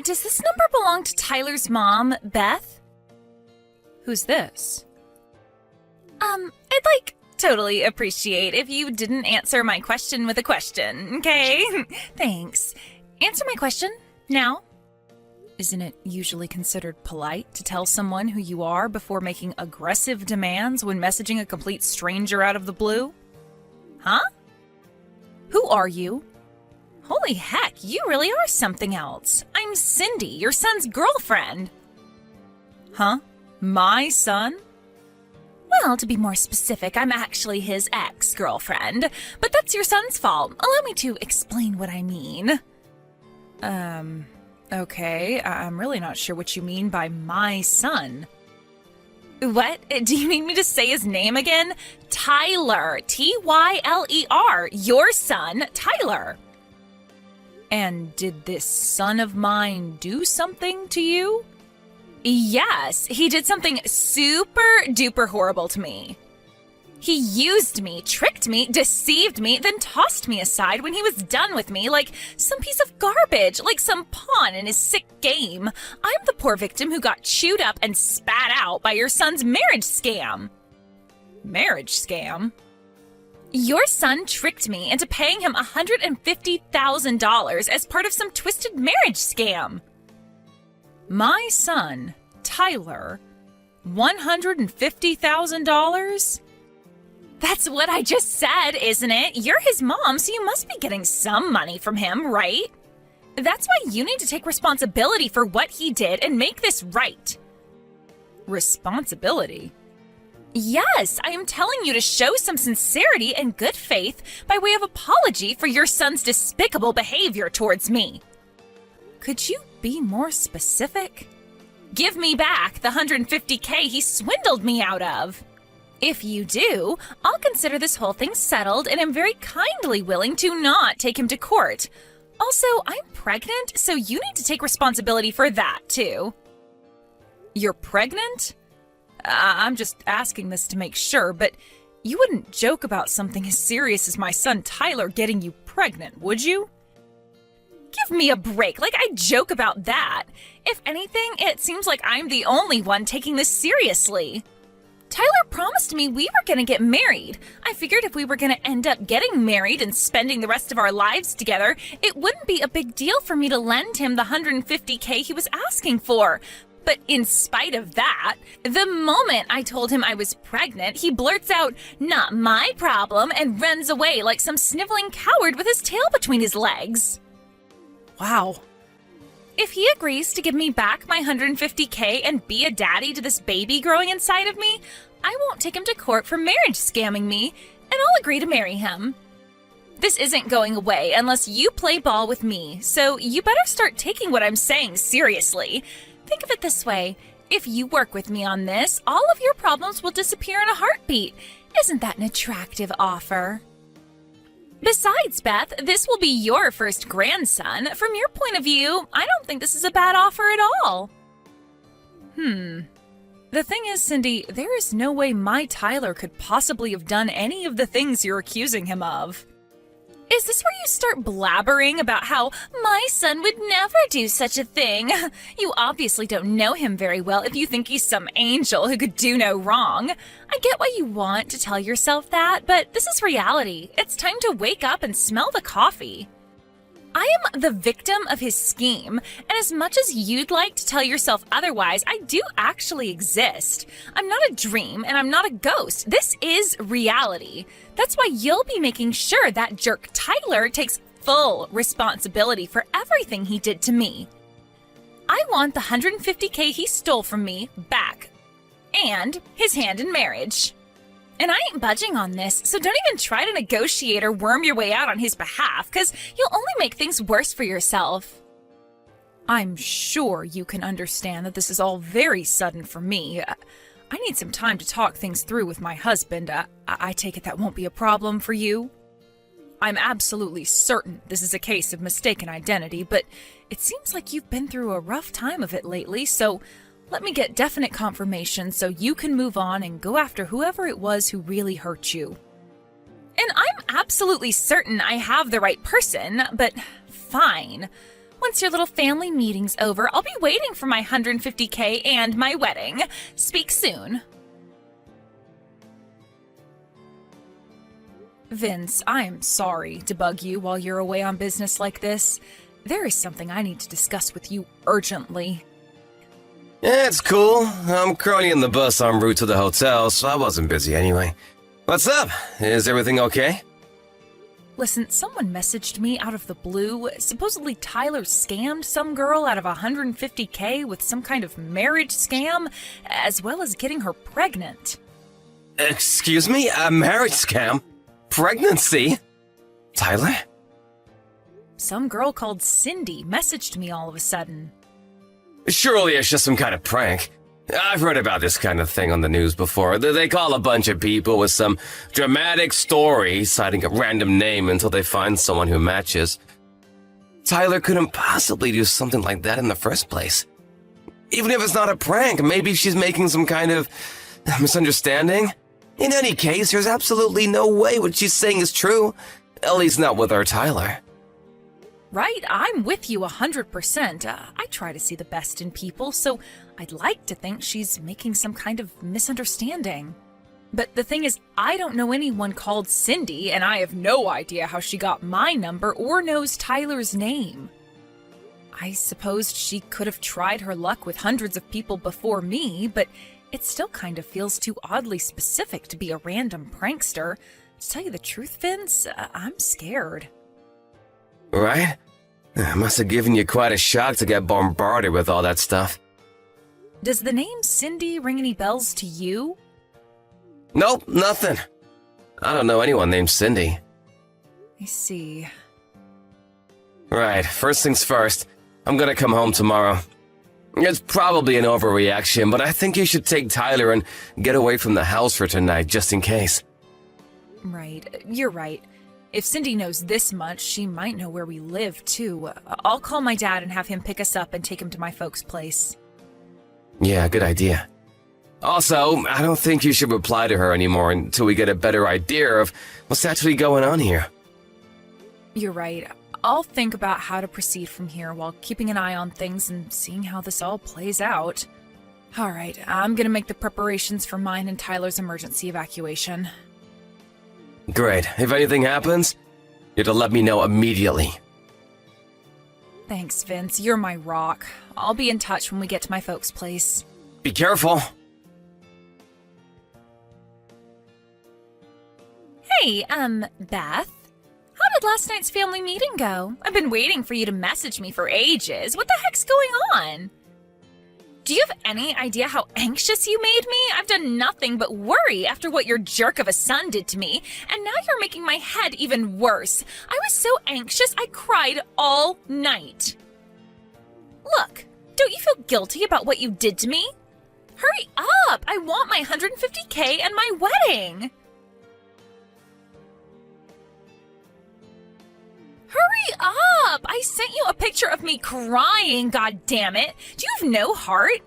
does this number belong to Tyler's mom, Beth? Who's this? I'd totally appreciate if you didn't answer my question with a question, okay? Thanks. Answer my question, now. Isn't it usually considered polite to tell someone who you are before making aggressive demands when messaging a complete stranger out of the blue? Huh? Who are you? Holy heck, you really are something else. I'm Cindy, your son's girlfriend. Huh? My son? Well, to be more specific, I'm actually his ex-girlfriend, but that's your son's fault. Allow me to explain what I mean. Okay, I'm really not sure what you mean by my son. What? Do you need me to say his name again? Tyler. Tyler. Your son, Tyler. And did this son of mine do something to you? Yes, he did something super duper horrible to me. He used me, tricked me, deceived me, then tossed me aside when he was done with me like some piece of garbage, like some pawn in his sick game. I'm the poor victim who got chewed up and spat out by your son's marriage scam. Marriage scam? Your son tricked me into paying him $150,000 as part of some twisted marriage scam. My son, Tyler, $150,000? That's what I just said, isn't it? You're his mom, so you must be getting some money from him, right? That's why you need to take responsibility for what he did and make this right. Responsibility? Yes, I am telling you to show some sincerity and good faith by way of apology for your son's despicable behavior towards me. Could you be more specific? Give me back the $150K he swindled me out of. If you do, I'll consider this whole thing settled and am very kindly willing to not take him to court. Also, I'm pregnant, so you need to take responsibility for that, too. You're pregnant? I'm just asking this to make sure, but you wouldn't joke about something as serious as my son Tyler getting you pregnant, would you? Give me a break, like I joke about that. If anything, it seems like I'm the only one taking this seriously. Tyler promised me we were going to get married. I figured if we were going to end up getting married and spending the rest of our lives together, it wouldn't be a big deal for me to lend him the $150K he was asking for. But in spite of that, the moment I told him I was pregnant, he blurts out, "Not my problem," and runs away like some sniveling coward with his tail between his legs. Wow. If he agrees to give me back my $150K and be a daddy to this baby growing inside of me, I won't take him to court for marriage scamming me, and I'll agree to marry him. This isn't going away unless you play ball with me, so you better start taking what I'm saying seriously. Think of it this way. If you work with me on this, all of your problems will disappear in a heartbeat. Isn't that an attractive offer? Besides, Beth, this will be your first grandson. From your point of view, I don't think this is a bad offer at all. The thing is, Cindy, there is no way my Tyler could possibly have done any of the things you're accusing him of. Is this where you start blabbering about how my son would never do such a thing? You obviously don't know him very well if you think he's some angel who could do no wrong. I get why you want to tell yourself that, but this is reality. It's time to wake up and smell the coffee. I am the victim of his scheme, and as much as you'd like to tell yourself otherwise, I do actually exist. I'm not a dream, and I'm not a ghost. This is reality. That's why you'll be making sure that jerk Tyler takes full responsibility for everything he did to me. I want the $150K he stole from me back, and his hand in marriage. And I ain't budging on this, so don't even try to negotiate or worm your way out on his behalf, because you'll only make things worse for yourself. I'm sure you can understand that this is all very sudden for me. I need some time to talk things through with my husband. I take it that won't be a problem for you? I'm absolutely certain this is a case of mistaken identity, but it seems like you've been through a rough time of it lately, so let me get definite confirmation so you can move on and go after whoever it was who really hurt you. And I'm absolutely certain I have the right person, but fine. Once your little family meeting's over, I'll be waiting for my 150K and my wedding. Speak soon. Vince, I'm sorry to bug you while you're away on business like this. There is something I need to discuss with you urgently. Yeah, it's cool. I'm currently in the bus en route to the hotel, so I wasn't busy anyway. What's up? Is everything okay? Listen, someone messaged me out of the blue. Supposedly Tyler scammed some girl out of 150K with some kind of marriage scam, as well as getting her pregnant. Excuse me? A marriage scam? Pregnancy? Tyler? Some girl called Cindy messaged me all of a sudden. Surely it's just some kind of prank. I've heard about this kind of thing on the news before. They call a bunch of people with some dramatic story, citing a random name until they find someone who matches. Tyler couldn't possibly do something like that in the first place. Even if it's not a prank, maybe she's making some kind of misunderstanding. In any case, there's absolutely no way what she's saying is true. At least not with our Tyler. Right, I'm with you 100%. I try to see the best in people, so I'd like to think she's making some kind of misunderstanding. But the thing is, I don't know anyone called Cindy, and I have no idea how she got my number or knows Tyler's name. I suppose she could have tried her luck with hundreds of people before me, but it still kind of feels too oddly specific to be a random prankster. To tell you the truth, Vince, I'm scared. Right? Must have given you quite a shock to get bombarded with all that stuff. Does the name Cindy ring any bells to you? Nope, nothing. I don't know anyone named Cindy. I see. Right, first things first. I'm gonna come home tomorrow. It's probably an overreaction, but I think you should take Tyler and get away from the house for tonight, just in case. Right, you're right. If Cindy knows this much, she might know where we live, too. I'll call my dad and have him pick us up and take him to my folks' place. Yeah, good idea. Also, I don't think you should reply to her anymore until we get a better idea of what's actually going on here. You're right. I'll think about how to proceed from here while keeping an eye on things and seeing how this all plays out. All right, I'm gonna make the preparations for mine and Tyler's emergency evacuation. Great. If anything happens, you have to let me know immediately. Thanks, Vince. You're my rock. I'll be in touch when we get to my folks' place. Be careful. Hey, Beth? How did last night's family meeting go? I've been waiting for you to message me for ages. What the heck's going on? Do you have any idea how anxious you made me? I've done nothing but worry after what your jerk of a son did to me, and now you're making my head even worse. I was so anxious I cried all night. Look, don't you feel guilty about what you did to me? Hurry up! I want my 150K and my wedding! Hurry up! I sent you a picture of me crying, goddammit! Do you have no heart?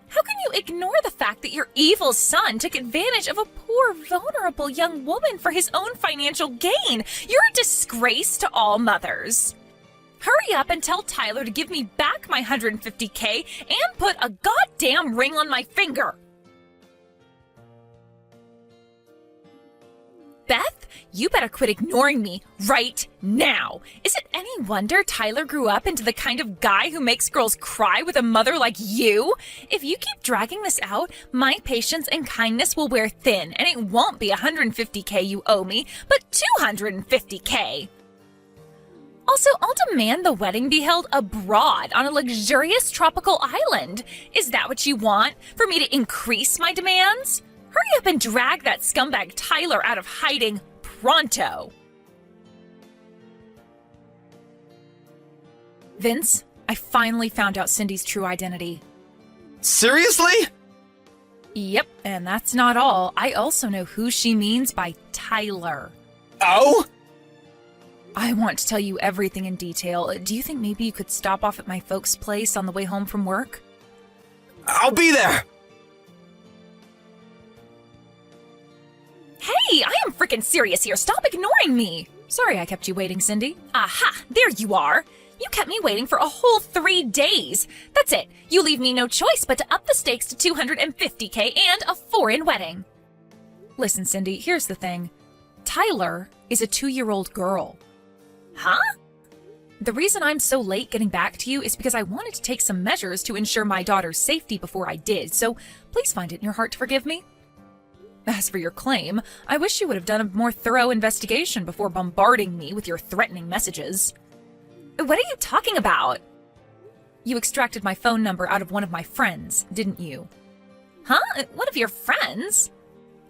How can you ignore the fact that your evil son took advantage of a poor, vulnerable young woman for his own financial gain? You're a disgrace to all mothers. Hurry up and tell Tyler to give me back my 150K and put a goddamn ring on my finger! Beth, you better quit ignoring me right now. Is it any wonder Tyler grew up into the kind of guy who makes girls cry with a mother like you? If you keep dragging this out, my patience and kindness will wear thin, and it won't be 150K you owe me, but 250K. Also, I'll demand the wedding be held abroad on a luxurious tropical island. Is that what you want? For me to increase my demands? Hurry up and drag that scumbag Tyler out of hiding pronto. Vince, I finally found out Cindy's true identity. Seriously? Yep, and that's not all. I also know who she means by Tyler. Oh? I want to tell you everything in detail. Do you think maybe you could stop off at my folks' place on the way home from work? I'll be there! Hey, I am freaking serious here. Stop ignoring me. Sorry I kept you waiting, Cindy. Aha, there you are. You kept me waiting for a whole 3 days. That's it. You leave me no choice but to up the stakes to $250K and a foreign wedding. Listen, Cindy, here's the thing. Tyler is a 2-year-old girl. Huh? The reason I'm so late getting back to you is because I wanted to take some measures to ensure my daughter's safety before I did, so please find it in your heart to forgive me. As for your claim, I wish you would have done a more thorough investigation before bombarding me with your threatening messages. What are you talking about? You extracted my phone number out of one of my friends, didn't you? Huh? One of your friends?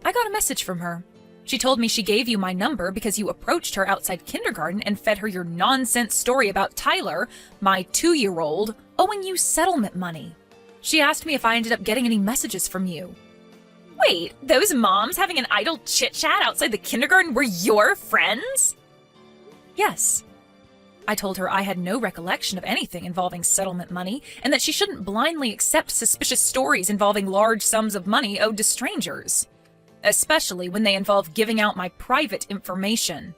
I got a message from her. She told me she gave you my number because you approached her outside kindergarten and fed her your nonsense story about Tyler, my 2-year-old, owing you settlement money. She asked me if I ended up getting any messages from you. Wait, those moms having an idle chit-chat outside the kindergarten were your friends? Yes. I told her I had no recollection of anything involving settlement money and that she shouldn't blindly accept suspicious stories involving large sums of money owed to strangers, especially when they involve giving out my private information.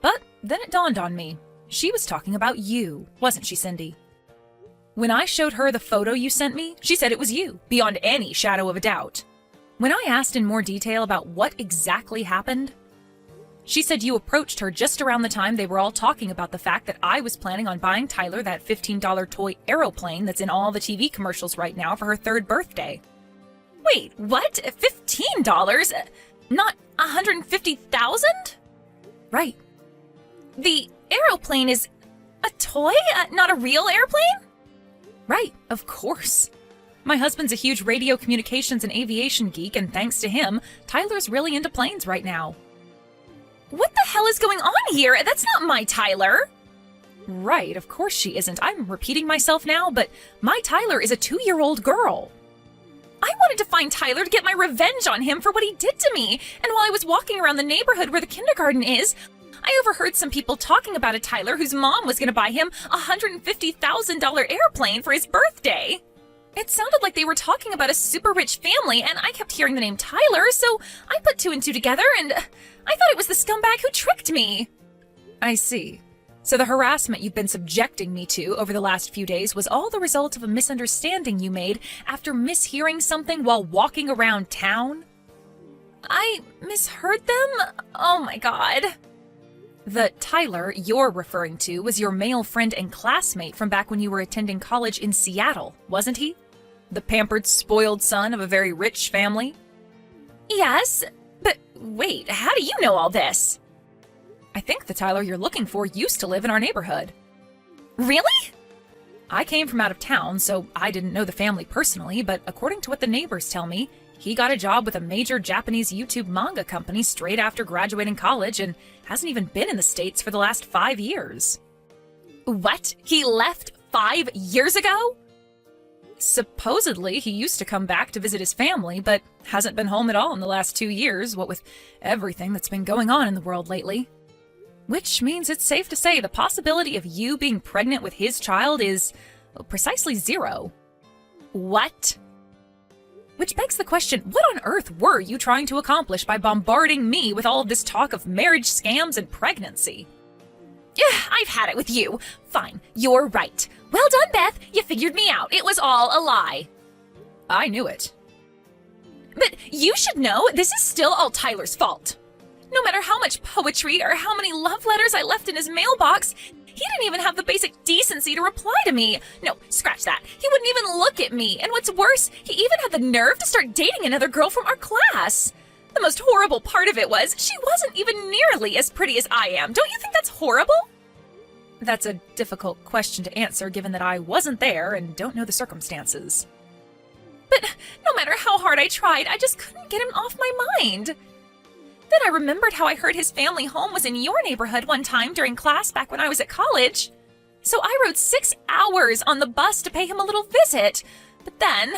But then it dawned on me. She was talking about you, wasn't she, Cindy? When I showed her the photo you sent me, she said it was you, beyond any shadow of a doubt. When I asked in more detail about what exactly happened, she said you approached her just around the time they were all talking about the fact that I was planning on buying Tyler that $15 toy aeroplane that's in all the TV commercials right now for her 3rd birthday. Wait, what? $15? Not $150,000? Right. The aeroplane is a toy? Not a real airplane? Right, of course. My husband's a huge radio communications and aviation geek, and thanks to him, Tyler's really into planes right now. What the hell is going on here? That's not my Tyler. Right, of course she isn't. I'm repeating myself now, but my Tyler is a 2-year-old girl. I wanted to find Tyler to get my revenge on him for what he did to me, and while I was walking around the neighborhood where the kindergarten is, I overheard some people talking about a Tyler whose mom was going to buy him a $150,000 airplane for his birthday. It sounded like they were talking about a super rich family, and I kept hearing the name Tyler, so I put 2 and 2 together, and I thought it was the scumbag who tricked me. I see. So the harassment you've been subjecting me to over the last few days was all the result of a misunderstanding you made after mishearing something while walking around town? I misheard them? Oh my god. The Tyler you're referring to was your male friend and classmate from back when you were attending college in Seattle, wasn't he? The pampered, spoiled son of a very rich family? Yes, but wait, how do you know all this? I think the Tyler you're looking for used to live in our neighborhood. Really? I came from out of town, so I didn't know the family personally, but according to what the neighbors tell me, he got a job with a major Japanese YouTube manga company straight after graduating college and hasn't even been in the States for the last 5 years. What? He left 5 years ago? Supposedly, he used to come back to visit his family, but hasn't been home at all in the last 2 years, what with everything that's been going on in the world lately. Which means it's safe to say the possibility of you being pregnant with his child is precisely 0. What? Which begs the question, what on earth were you trying to accomplish by bombarding me with all of this talk of marriage scams and pregnancy? I've had it with you. Fine, you're right. Well done, Beth. You figured me out. It was all a lie. I knew it. But you should know this is still all Tyler's fault. No matter how much poetry or how many love letters I left in his mailbox, he didn't even have the basic decency to reply to me. No, scratch that. He wouldn't even look at me. And what's worse, he even had the nerve to start dating another girl from our class. The most horrible part of it was she wasn't even nearly as pretty as I am. Don't you think that's horrible? That's a difficult question to answer given that I wasn't there and don't know the circumstances. But no matter how hard I tried, I just couldn't get him off my mind. Then I remembered how I heard his family home was in your neighborhood one time during class back when I was at college. So I rode 6 hours on the bus to pay him a little visit. But then,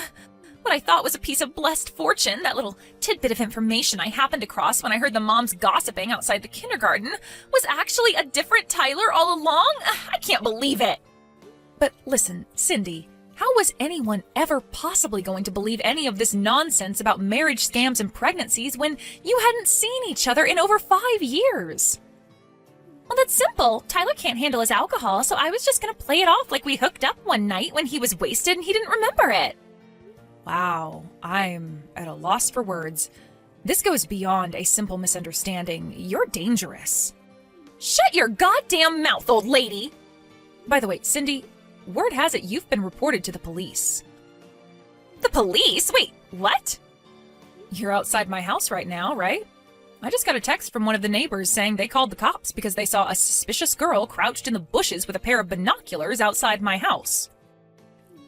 what I thought was a piece of blessed fortune, that little tidbit of information I happened across when I heard the moms gossiping outside the kindergarten, was actually a different Tyler all along? I can't believe it. But listen, Cindy, how was anyone ever possibly going to believe any of this nonsense about marriage scams and pregnancies when you hadn't seen each other in over 5 years? Well, that's simple. Tyler can't handle his alcohol, so I was just gonna play it off like we hooked up one night when he was wasted and he didn't remember it. Wow, I'm at a loss for words. This goes beyond a simple misunderstanding. You're dangerous. Shut your goddamn mouth, old lady! By the way, Cindy, word has it you've been reported to the police. The police? Wait, what? You're outside my house right now, right? I just got a text from one of the neighbors saying they called the cops because they saw a suspicious girl crouched in the bushes with a pair of binoculars outside my house.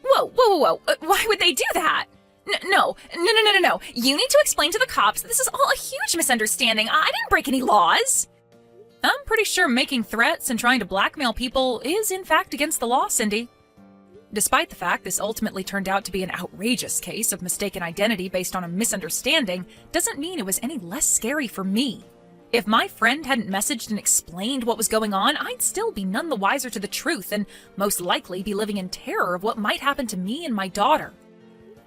Whoa. Why would they do that? No. You need to explain to the cops that this is all a huge misunderstanding. I didn't break any laws. I'm pretty sure making threats and trying to blackmail people is in fact against the law, Cindy. Despite the fact this ultimately turned out to be an outrageous case of mistaken identity based on a misunderstanding, doesn't mean it was any less scary for me. If my friend hadn't messaged and explained what was going on, I'd still be none the wiser to the truth and most likely be living in terror of what might happen to me and my daughter.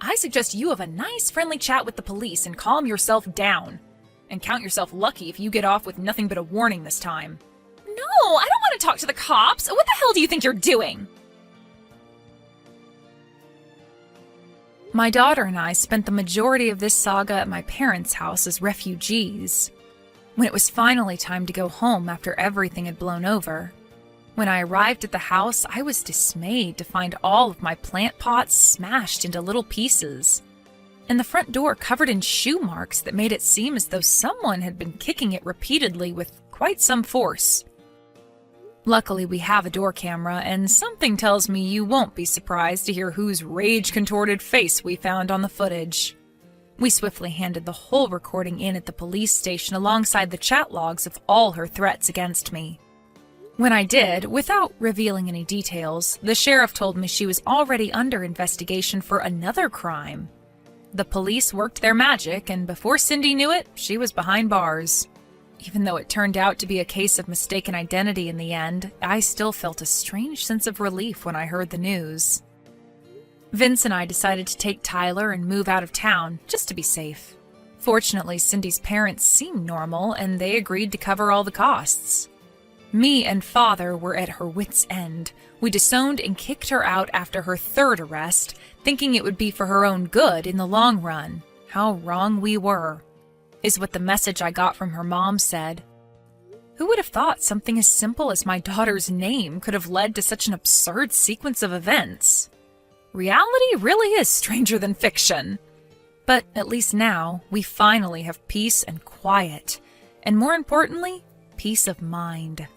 I suggest you have a nice friendly chat with the police and calm yourself down. And count yourself lucky if you get off with nothing but a warning this time. No, I don't want to talk to the cops. What the hell do you think you're doing? My daughter and I spent the majority of this saga at my parents' house as refugees. When it was finally time to go home after everything had blown over, when I arrived at the house, I was dismayed to find all of my plant pots smashed into little pieces, and the front door covered in shoe marks that made it seem as though someone had been kicking it repeatedly with quite some force. Luckily, we have a door camera, and something tells me you won't be surprised to hear whose rage-contorted face we found on the footage. We swiftly handed the whole recording in at the police station alongside the chat logs of all her threats against me. When I did, without revealing any details, the sheriff told me she was already under investigation for another crime. The police worked their magic, and before Cindy knew it, she was behind bars. Even though it turned out to be a case of mistaken identity in the end, I still felt a strange sense of relief when I heard the news. Vince and I decided to take Tyler and move out of town, just to be safe. Fortunately, Cindy's parents seemed normal, and they agreed to cover all the costs. Me and Father were at her wits' end. We disowned and kicked her out after her third arrest, thinking it would be for her own good in the long run. How wrong we were, is what the message I got from her mom said. Who would have thought something as simple as my daughter's name could have led to such an absurd sequence of events? Reality really is stranger than fiction. But at least now, we finally have peace and quiet, and more importantly, peace of mind.